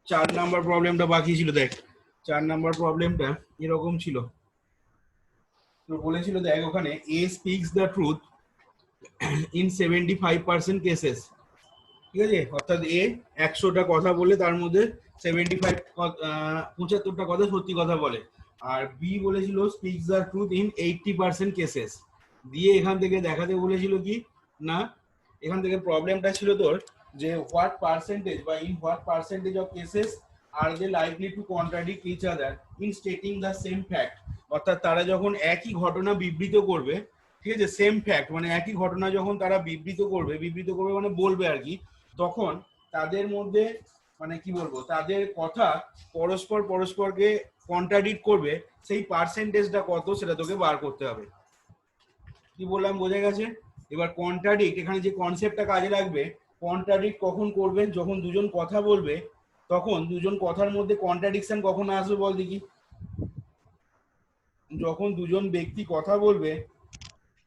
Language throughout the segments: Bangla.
চার নাম্বার প্রবলেমটা বাকি ছিল। দেখ, চার নাম্বার প্রবলেমটা এরকম ছিল। তো বলেছিল দেখ ওখানে a speaks the truth in 75% cases. ঠিক আছে, অর্থাৎ এ 100টা কথা বলে তার মধ্যে 75টা কথা সত্যি কথা বলে। আর বি বলেছিল speaks the truth in 80% cases. দিয়ে এখান থেকে দেখাতে বলেছিল কি না, এখান থেকে প্রবলেমটা ছিল তোর যে হোয়াট পার্সেন্টেজ বা in what percentage of cases are they likely to contradict each other in stating the same fact. অর্থাৎ তারা যখন একই ঘটনা বিবৃত করবে, ঠিক আছে, সেম ফ্যাক্ট মানে একই ঘটনা যখন তারা বিবৃত করবে মানে বলবে আর কি, তখন তাদের মধ্যে মানে কি বলবো, তাদের কথা পরস্পরকে কন্ট্রাডিক্ট করবে, সেই পার্সেন্টেজটা কত সেটা তোকে বার করতে হবে। কি বললাম বোঝা গেছে? এবার কন্ট্রাডিক্ট, এখানে যে কনসেপ্টটা কাজে লাগবে, কন্ট্রাডিক্ট কখন করবেন, যখন দুজন কথা বলবে তখন দুজন কথার মধ্যে কন্ট্রাডিকশন কখন আসবে বল দেখি। যখন দুজন ব্যক্তি কথা বলবে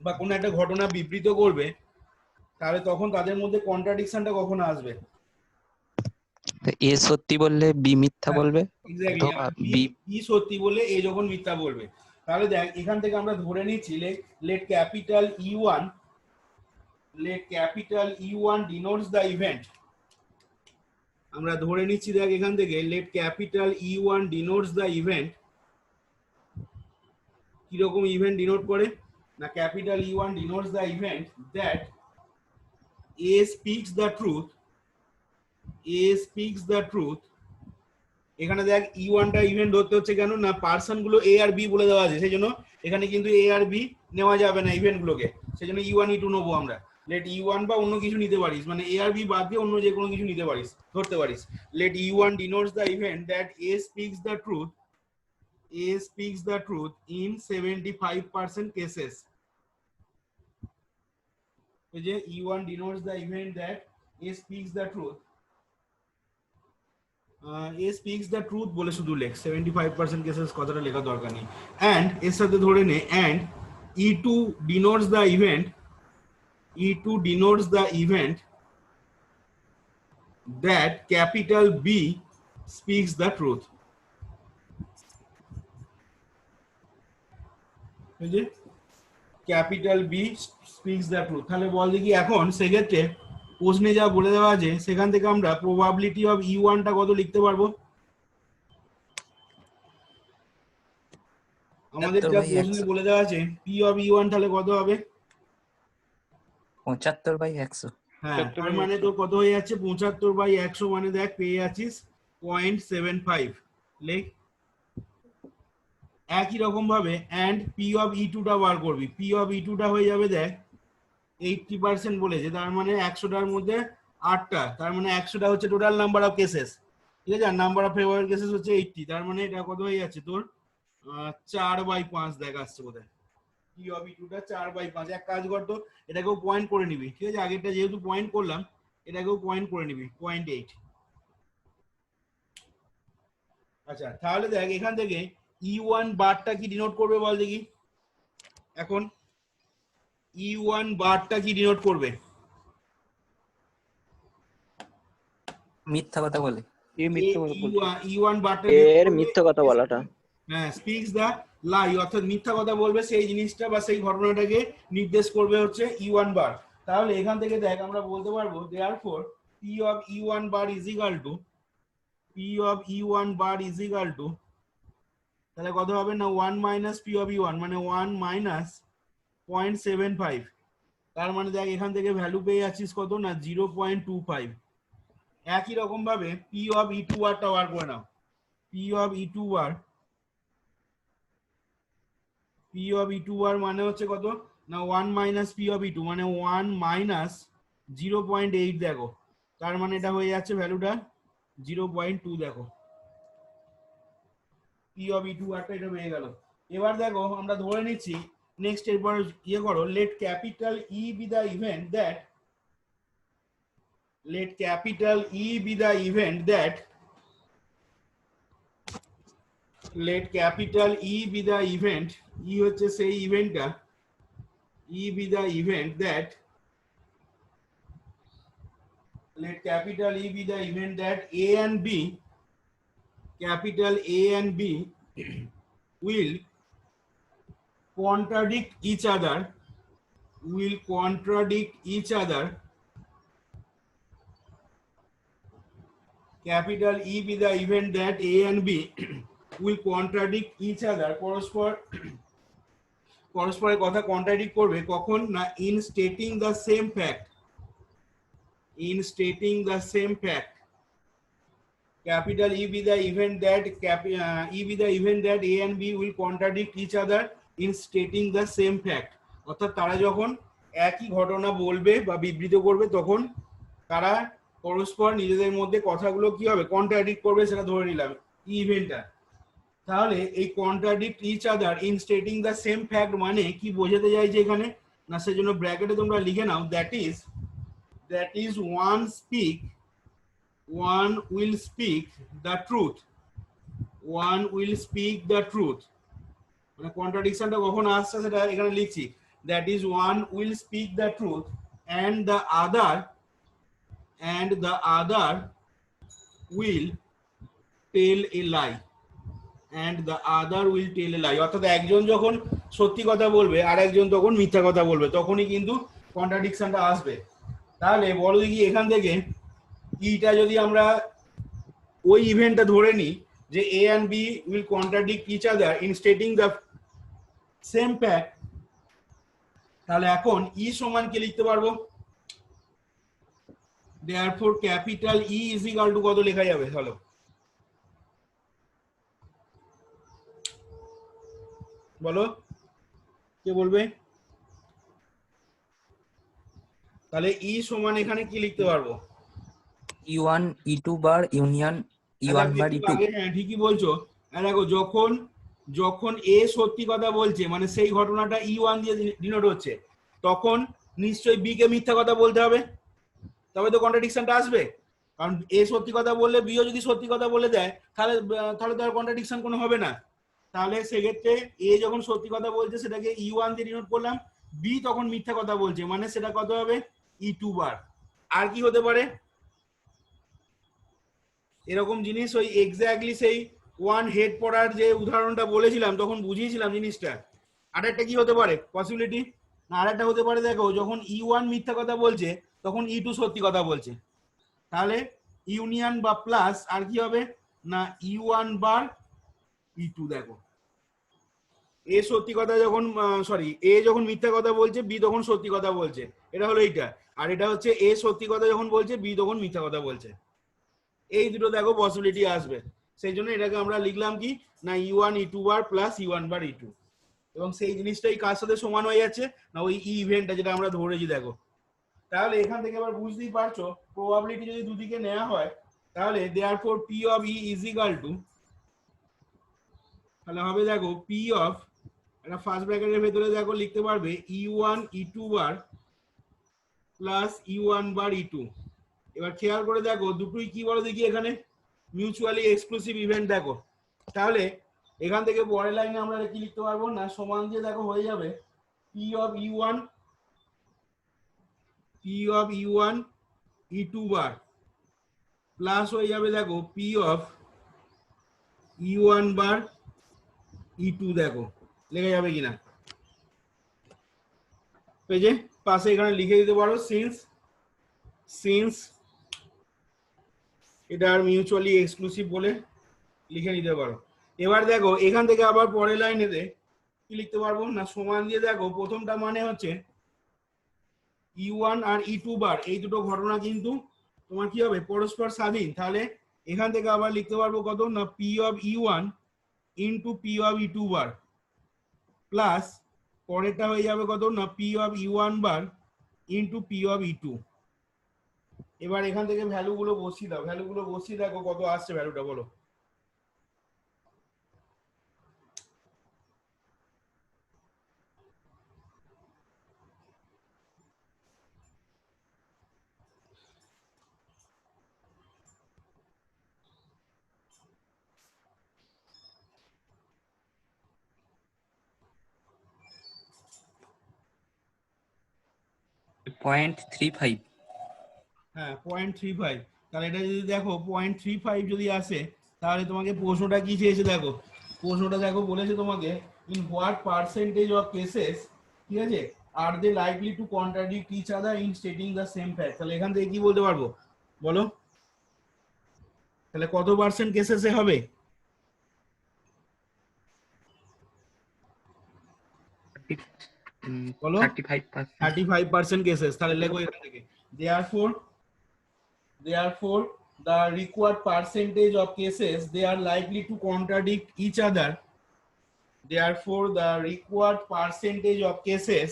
বা কোনো একটা ঘটনা বিবৃত করবে, তাহলে তখন তাদের মধ্যে কন্ট্রাডিকশনটা কখন আসবে? এ সত্যি বললে বি মিথ্যা বলবে, এক্স্যাক্টলি, বি সত্যি বলে এ যখন মিথ্যা বলবে। তাহলে দেখ এখান থেকে আমরা ধরে নিচ্ছি let capital E1 denotes the event। আমরা ধরে নিচ্ছি দেখ এখান থেকে let capital E1 denotes the event। কিরকম ইভেন্ট ডিনোট করে না, capital E1 denotes the event that A speaks the truth। এখানে দেখ E1 টা ইভেন্ট ধরতে হচ্ছে কেন না, পার্সন গুলো এ আর বি বলে দেওয়া আছে, সেই জন্য এখানে কিন্তু এ আর বি নেওয়া যাবে না ইভেন্ট গুলোকে, সেই জন্য E1 E2 নেবো আমরা। লেট E1 বা অন্য কিছু নিতে পারিস, মানে এ আর বি বাদ দিয়ে অন্য যে কোনো কিছু নিতে পারিস, ধরতে পারিস। Let E1 denotes the event that A speaks the truth in 75% cases। এই যে E1 denotes the event that A speaks the truth, A speaks the truth বলে শুধু লেখ, 75% কেসেস কথাটা লেখা দরকার নেই। এন্ড এর সাথে ধরে নে and E2 denotes the event that capital B speaks the truth। এই যে capital B speaks the truth. তাহলে বল দেখি এখন সেক্ষেত্রে প্রশ্নে যা বলে দেওয়া আছে সেখান থেকে আমরা প্রবাবিলিটি অফ E1 টা কত লিখতে পারবো? আমাদের যা প্রশ্নে বলে দেওয়া আছে পি অফ E1 তাহলে কত হবে? 75/100। হ্যাঁ, তার মানে তো কত হয়ে যাচ্ছে 75/100, মানে দেখ পেয়ে যাচ্ছিস 0.75 লেখ। একই রকম ভাবে এন্ড পি অফ E2 টা বার করবি, পি অফ E2 টা হয়ে যাবে দেখ 80% বলেছে, তার মানে 100টার মধ্যে 8টা, তার মানে 100টা হচ্ছে টোটাল নাম্বার অফ কেসেস, ঠিক আছে, আর নাম্বার অফ ফেভারেবল কেসেস হচ্ছে 80, তার মানে এটা কত হয়ে যাচ্ছে তোর 4/5 দেখ আসছে কোথায়, পি অফ E2 টা 4/5। এক কাজ কর তো, এটাকেও পয়েন্ট করে নিবি, ঠিক আছে, আগেরটা যেহেতু পয়েন্ট করলাম এটাকেও পয়েন্ট করে নিবি 0.8। আচ্ছা তাহলে দেখ এখান থেকে E1 বারটা কি ডিনোট করবে বল দেখি। এখন E1 বারটা কি ডিনোট করবে? মিথ্যা কথা বলে, E1 বারটা এর মিথ্যা কথা বলাটা, হ্যাঁ, স্পিক্স দা লাই, অর্থাৎ মিথ্যা কথা বলবে, সেই জিনিসটা বা সেই ঘটনাটাকে নির্দেশ করবে হচ্ছে E1 বার। তাহলে এখান থেকে দেখ আমরা বলতে পারবো therefore P of E1 bar is equal to তাহলে কত হবে না 1 মাইনাস P of E1 মানে 1 মাইনাস 0.75। তার মানে দেখ এখান থেকে ভ্যালু পেয়ে যাচ্ছিস কত না 0.25। একই রকম ভাবে P of E2 বারটা বার করে নাও। P of E2 বার মানে হচ্ছে কত না 1 মাইনাস P of E2 মানে 1 মাইনাস 0.8, দেখো তার মানে এটা হয়ে যাচ্ছে ভ্যালুটা 0.2। দেখো P of E2 বারটা এটা হয়ে গেল। এবার দেখো আমরা ধরে নিচ্ছি নেক্সট, এরপর ইয়ে করো, let capital E be the event that E হচ্ছে সেই ইভেন্টটা, E be the event that let capital E be the event that A and B, capital A and B will contradict each other, will contradict each other. Capital E be the event that A and B will contradict each other, পরস্পরের কথা কন্ট্রাডিক্ট করবে কখন না in stating the same fact, in stating the same fact. Capital E be the event that E be the event that A and B will contradict each other in stating the same fact. অর্থাৎ তারা যখন একই ঘটনা বলবে বা বিবৃত করবে তখন তারা পরস্পর নিজেদের মধ্যে কথাগুলো কি হবে কন্ট্রাডিক্ট করবে, সেটা ধরে নিলাম ইভেন্টটা। তাহলে এই contradict each other in stating the same fact মানে কি বোঝাতে চাইছে এখানে না, সেজন্য ব্র্যাকেটে তোমরা লিখে now that is one will speak the truth, one will speak the truth, মানে কন্ট্রাডিকশনটা কখন আসছে সেটা এখানে লিখছি, that is one will speak the truth and the other will tell a lie, and the other will tell a lie. অর্থাৎ একজন যখন সত্যি কথা বলবে আর একজন তখন মিথ্যা কথা বলবে, তখনই কিন্তু কন্ট্রাডিকশনটা আসবে। তাহলে বলো দেখি এখান থেকে ইটা যদি আমরা ওই ইভেন্টটা ধরে নিই যে A and B will contradict each other in stating the same fact, তাহলে এখন ই সমান কি লিখতে পারবো, therefore capital E is equal to কত লেখা যাবে, চলো বলো কে বলবে। তাহলে ই সমান এখানে কি লিখতে পারবো, E1 E2 বার ইউনিয়ন E1 বার E2। হ্যাঁ ঠিকই বলছো। দেখো যখন যখন এ সত্যি কথা বলছে মানে সেই ঘটনাটা E1 দিয়ে ডিনোট হচ্ছে, তখন নিশ্চয়ই বি কে মিথ্যা কথা বলতে হবে, তবে তো কন্ট্রাডিকশনটা আসবে। কারণ এ সত্যি কথা বললে বিও যদি সত্যি কথা বলে দেয় তাহলে তাহলে তো আর কন্ট্রাডিকশন কোনো হবে না। তাহলে সেক্ষেত্রে এ যখন সত্যি কথা বলছে সেটাকে E1 দিয়ে ডিনোট করলাম, বি তখন মিথ্যা কথা বলছে মানে সেটা কত হবে E2 বার। আর কি হতে পারে এরকম জিনিস, ওই এক্স্যাক্টলি সেই ওয়ান হেড পড়ার যে উদাহরণটা বলেছিলাম তখন বুঝিয়েছিলাম জিনিসটা। আরেকটা কি হতে পারে পসিবিলিটি না, আরেকটা হতে পারে দেখো যখন E1 মিথ্যা কথা বলছে তখন E2 সত্যি কথা বলছে, তাহলে ইউনিয়ন বা প্লাস আর কি হবে না E1 বার E2। দেখো এ সত্যি কথা যখন সরি এ যখন মিথ্যা কথা বলছে বি তখন সত্যি কথা বলছে, এটা হলো এইটা। আর এটা হচ্ছে এ সত্যি কথা যখন বলছে বি তখন মিথ্যা কথা বলছে, এই দুটো দেখো পসিবিলিটি আসবে। সেই জন্য এটাকে আমরা লিখলাম কি না E1 E2 বার প্লাস E1 বার E2, এবং সেই জিনিসটাই কার সাথে সমান হয়ে যাচ্ছে না ওই ইভেন্টটা যেটা আমরা ধরেছি। দেখো তাহলে এখান থেকে আবার বুঝতেই পারছো প্রবাবিলিটি যদি দুদিকে নেওয়া হয় তাহলে therefore P of E is equal two, তাহলে হবে দেখো পি অফ একটা ফার্স্ট ব্র্যাকেটের ভেতরে দেখো লিখতে পারবে E1 E2 বার প্লাস E1 বার E2। এবার খেয়াল করে দেখো দুটোই কি বলো দেখি এখানে মিউচুয়ালি এক্সক্লুসিভ ইভেন্ট। দেখো তাহলে এখান থেকে পরের লাইনে আমরা কি লিখতে পারবো না সমান দিয়ে দেখো হয়ে যাবে P of E1 E2 bar plus হয়ে যাবে দেখো P of E1 bar E2। দেখো লেগে যাবে কিনা পেজে পাশে এখানে লিখে দিতে পারো সিন্স এটা আর মিউচুয়ালি এক্সক্লুসিভ বলে লিখে নিতে পারো। এবার দেখো এখান থেকে আবার পরের লাইনেতে কি লিখতে পারবো না সমান দিয়ে দেখো প্রথমটা মানে হচ্ছে E1 আর E2 বার এই দুটো ঘটনা কিন্তু তোমার কি হবে পরস্পর স্বাধীন, তাহলে এখান থেকে আবার লিখতে পারবো কত না P of E1 into P of E2 bar plus পরেরটা হয়ে যাবে কত না P of E1 bar into P of E2। এবার এখান থেকে ভ্যালুগুলো বসিয়ে দাও, ভ্যালুগুলো বসিয়ে দেখো কত আসছে ভ্যালুটা বলো। .35। হ্যাঁ 0.35, তাহলে এটা যদি দেখো 0.35 যদি আসে, তাহলে তোমাকে প্রশ্নটা কি চেয়েছে দেখো, প্রশ্নটা দেখো বলেছে তোমাকে in what percentage of cases, ঠিক আছে, আর they likely to contradict each other in stating the same fact. তাহলে এখান থেকে কি বলতে পারবো বলো, তাহলে কত পার্সেন্ট কেসেসে হবে? বলো 35%. 35% কেসেস। তাহলে লেখো এখান থেকে therefore the required percentage of cases they are likely to contradict each other, therefore the required percentage of cases,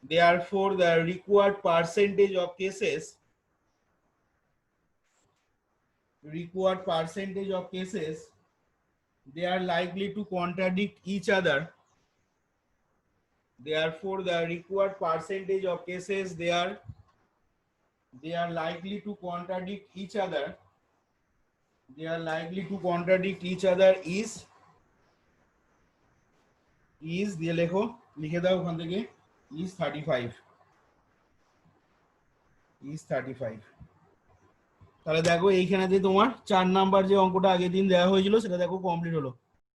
therefore the required percentage of cases, required percentage of cases they are likely to contradict each other, therefore the required percentage of cases they are likely to contradict each other, they are likely to contradict each other is দিয়ে লেখো, লিখে দাও ওখান থেকে is 35, is 35। তাহলে দেখো এইখানে যে তোমার 4 নাম্বার যে অঙ্কটা আগের দিন দেওয়া হয়েছিল সেটা দেখো কমপ্লিট হলো।